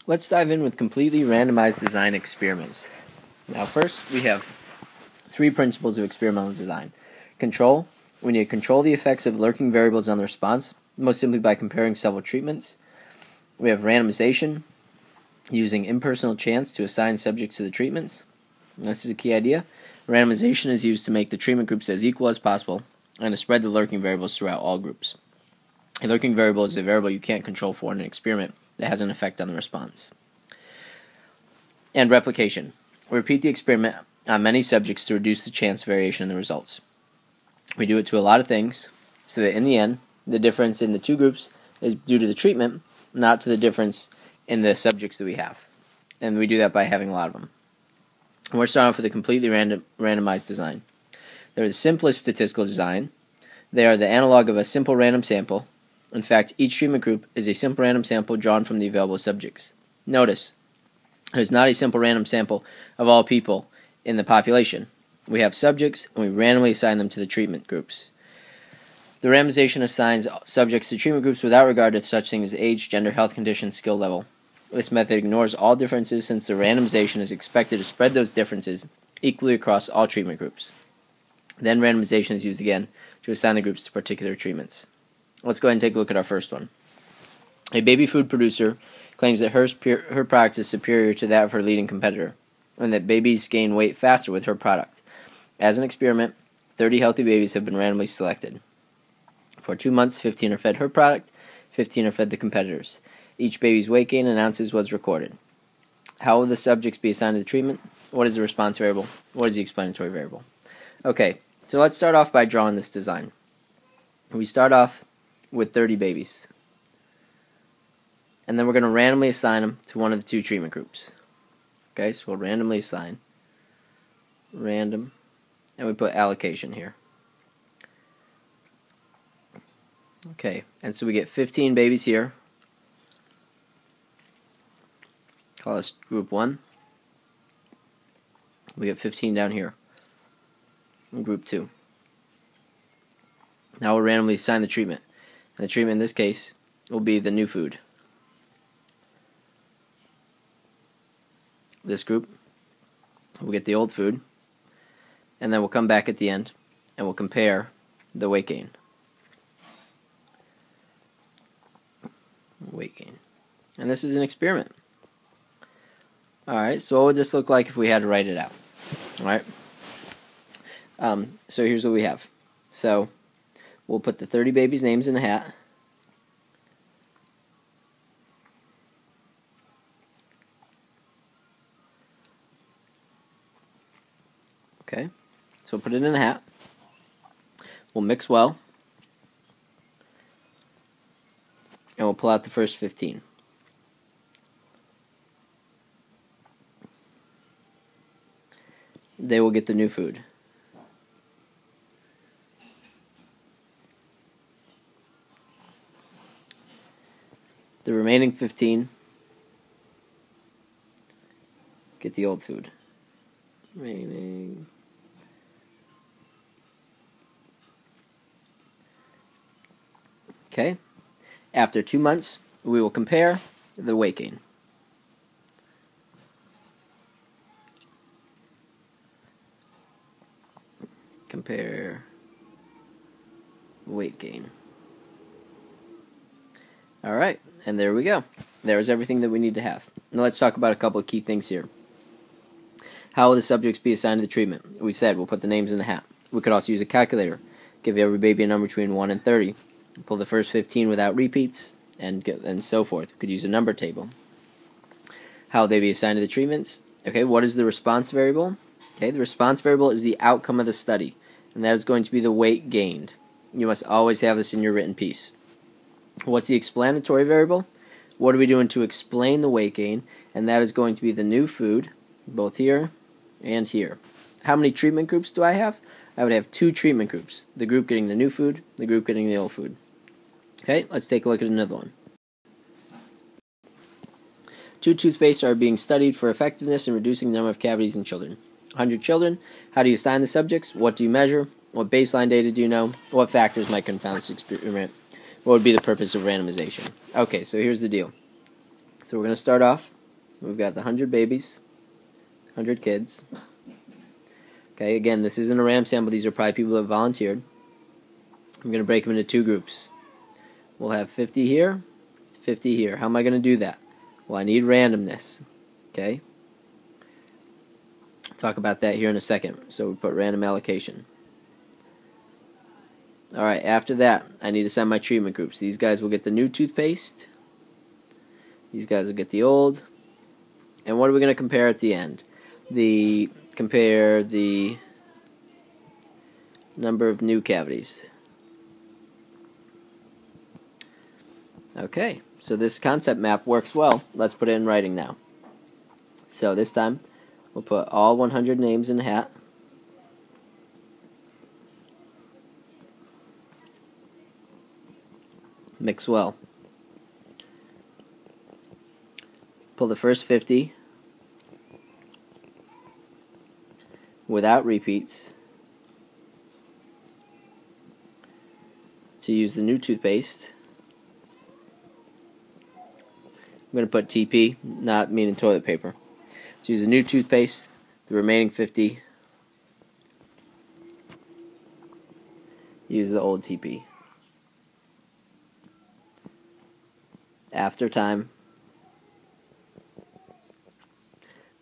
Let's dive in with completely randomized design experiments. Now first, we have 3 principles of experimental design. Control. We need to control the effects of lurking variables on the response, most simply by comparing several treatments. We have randomization, using impersonal chance to assign subjects to the treatments. And this is a key idea. Randomization is used to make the treatment groups as equal as possible and to spread the lurking variables throughout all groups. A lurking variable is a variable you can't control for in an experiment that has an effect on the response. And replication. We repeat the experiment on many subjects to reduce the chance variation in the results. We do it to a lot of things so that in the end, the difference in the 2 groups is due to the treatment, not to the difference in the subjects that we have. And we do that by having a lot of them. And we're starting off with a completely randomized design. They're the simplest statistical design. They are the analog of a simple random sample. In fact, each treatment group is a simple random sample drawn from the available subjects. Notice, it is not a simple random sample of all people in the population. We have subjects, and we randomly assign them to the treatment groups. The randomization assigns subjects to treatment groups without regard to such things as age, gender, health condition, skill level. This method ignores all differences since the randomization is expected to spread those differences equally across all treatment groups. Then randomization is used again to assign the groups to particular treatments. Let's go ahead and take a look at our first one. A baby food producer claims that her product is superior to that of her leading competitor, and that babies gain weight faster with her product. As an experiment, 30 healthy babies have been randomly selected. For 2 months, 15 are fed her product, 15 are fed the competitors. Each baby's weight gain in ounces was recorded. How will the subjects be assigned to the treatment? What is the response variable? What is the explanatory variable? Okay, so let's start off by drawing this design. We start off with 30 babies. And then we're going to randomly assign them to one of the 2 treatment groups. Okay, so we'll randomly assign. Random. And we put allocation here. Okay, and so we get 15 babies here. Call this group 1. We get 15 down here in group 2. Now we'll randomly assign the treatment. And the treatment in this case will be the new food. This group will get the old food. And then we'll come back at the end and we'll compare the weight gain. Weight gain. And this is an experiment. Alright, so what would this look like if we had to write it out? Alright. So here's what we have. So we'll put the 30 babies' names in a hat. Okay. So we'll put it in a hat. We'll mix well. And we'll pull out the first 15. They will get the new food. The remaining 15 get the old food. Remaining. Okay. After 2 months, we will compare the weight gain. Compare weight gain. Alright, and there we go. There's everything that we need to have. Now let's talk about a couple of key things here. How will the subjects be assigned to the treatment? We said we'll put the names in the hat. We could also use a calculator. Give every baby a number between 1 and 30. Pull the first 15 without repeats, and so forth. We could use a number table. How will they be assigned to the treatments? Okay, what is the response variable? Okay, the response variable is the outcome of the study, and that is going to be the weight gained. You must always have this in your written piece. What's the explanatory variable? What are we doing to explain the weight gain? And that is going to be the new food, both here and here. How many treatment groups do I have? I would have 2 treatment groups. The group getting the new food, the group getting the old food. Okay, let's take a look at another one. 2 toothpastes are being studied for effectiveness in reducing the number of cavities in children. 100 children. How do you assign the subjects? What do you measure? What baseline data do you know? What factors might confound this experiment? What would be the purpose of randomization? Okay, so here's the deal. So we're going to start off We've got the 100 babies, 100 kids. Okay, again, this isn't a random sample. These are probably people that have volunteered. I'm going to break them into two groups. We'll have 50 here, 50 here. How am I going to do that? Well, I need randomness. Okay? Talk about that here in a second. So we put random allocation. Alright, after that, I need to assign my treatment groups. These guys will get the new toothpaste. These guys will get the old. And what are we going to compare at the end? Compare the number of new cavities. Okay, so this concept map works well. Let's put it in writing now. So this time, we'll put all 100 names in a hat. Mix well. Pull the first 50 without repeats to use the new toothpaste. I'm going to put TP, not meaning toilet paper. To use the new toothpaste, the remaining 50 use the old TP. After time,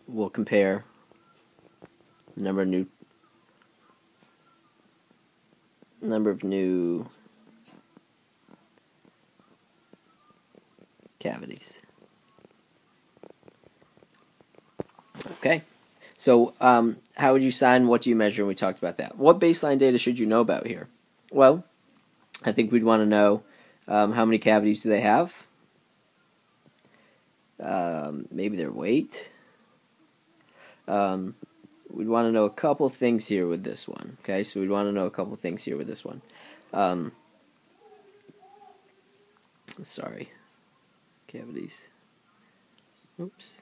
we'll compare the number of new cavities. Okay, so how would you sign? What do you measure? And we talked about that. What baseline data should you know about here? Well, I think we'd want to know how many cavities do they have. Maybe their weight. We'd want to know a couple things here with this one. Okay, so we'd want to know a couple things here with this one. Sorry. Cavities. Oops.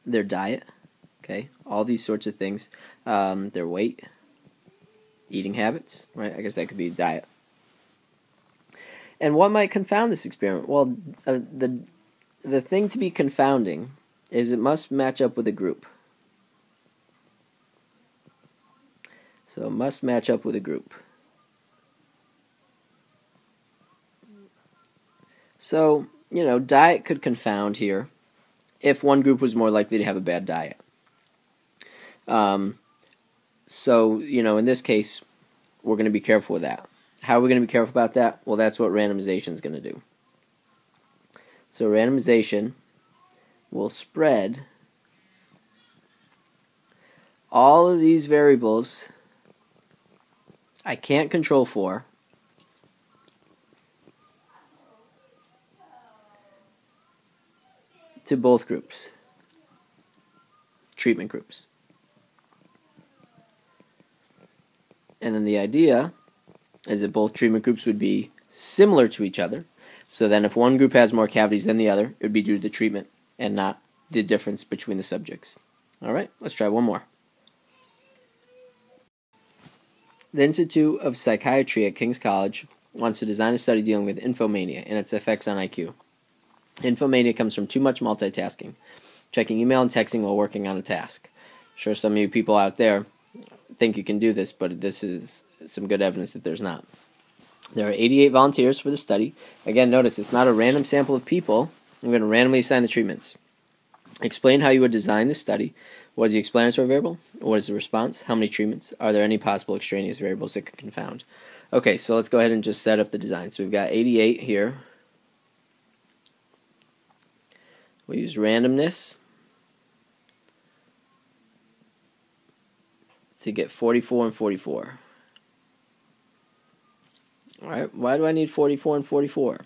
Their diet. Okay, all these sorts of things. Their weight. Eating habits. Right, I guess that could be diet. And what might confound this experiment? Well, the thing to be confounding is it must match up with a group. So it must match up with a group. So, you know, diet could confound here if one group was more likely to have a bad diet. So, you know, in this case, we're going to be careful with that. How are we going to be careful about that? Well, that's what randomization is going to do. So randomization will spread all of these variables I can't control for to both groups, treatment groups. And then the idea is that both treatment groups would be similar to each other. So then if one group has more cavities than the other, it would be due to the treatment and not the difference between the subjects. Alright, let's try one more. The Institute of Psychiatry at King's College wants to design a study dealing with infomania and its effects on IQ. Infomania comes from too much multitasking, checking email and texting while working on a task. I'm sure some of you people out there think you can do this, but this is some good evidence that there's not. There are 88 volunteers for the study. Again, notice it's not a random sample of people. I'm going to randomly assign the treatments. Explain how you would design the study. What is the explanatory variable? What is the response? How many treatments? Are there any possible extraneous variables that could confound? Okay, so let's go ahead and just set up the design. So we've got 88 here. We'll use randomness to get 44 and 44. Alright, why do I need 44 and 44?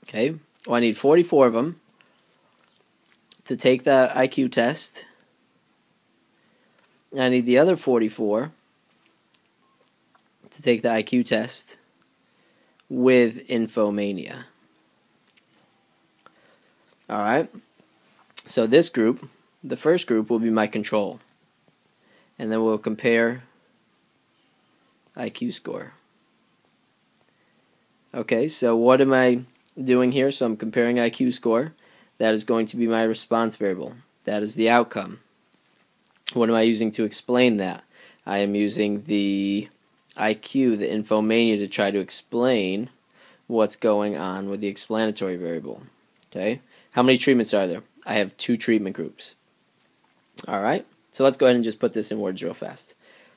Okay, well I need 44 of them to take the IQ test. And I need the other 44 to take the IQ test with infomania. Alright, so this group, the first group, will be my control. And then we'll compare IQ score. Okay, so what am I doing here? So I'm comparing IQ score. That is going to be my response variable. That is the outcome. What am I using to explain that? I am using the IQ, the infomania, to try to explain what's going on with the explanatory variable. Okay, how many treatments are there? I have 2 treatment groups. Alright, so let's go ahead and just put this in words real fast.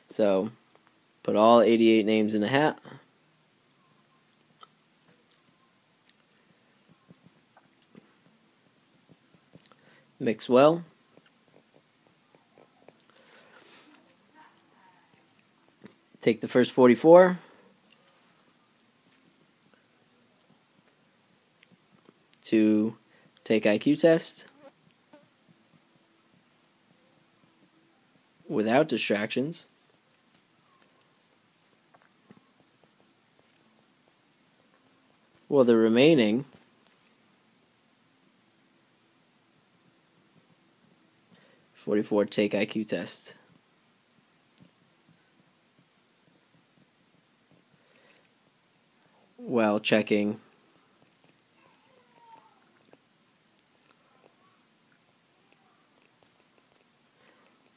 So, put all 88 names in a hat. Mix well. Take the first 44. To take IQ test without distractions. Well, the remaining 44 take IQ test. While checking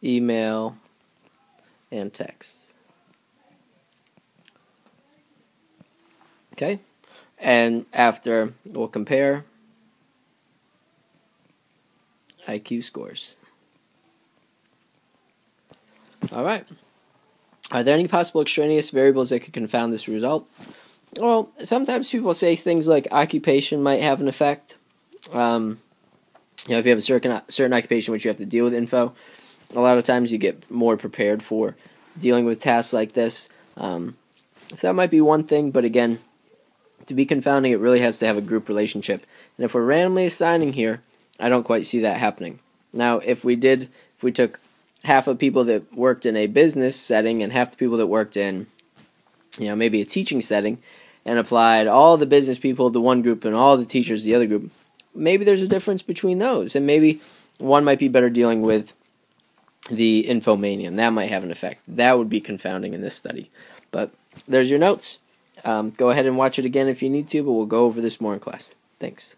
email and text. Okay, and after we'll compare IQ scores. Alright, are there any possible extraneous variables that could confound this result? Well, sometimes people say things like occupation might have an effect. If you have a certain occupation which you have to deal with info, a lot of times you get more prepared for dealing with tasks like this. So that might be one thing, but again, to be confounding, it really has to have a group relationship. And if we're randomly assigning here, I don't quite see that happening. Now, if we took half of people that worked in a business setting and half the people that worked in, maybe a teaching setting, and applied all the business people to one group and all the teachers to the other group, maybe there's a difference between those, and maybe one might be better dealing with the infomania, and that might have an effect. That would be confounding in this study. But there's your notes. Go ahead and watch it again if you need to, but we'll go over this more in class. Thanks.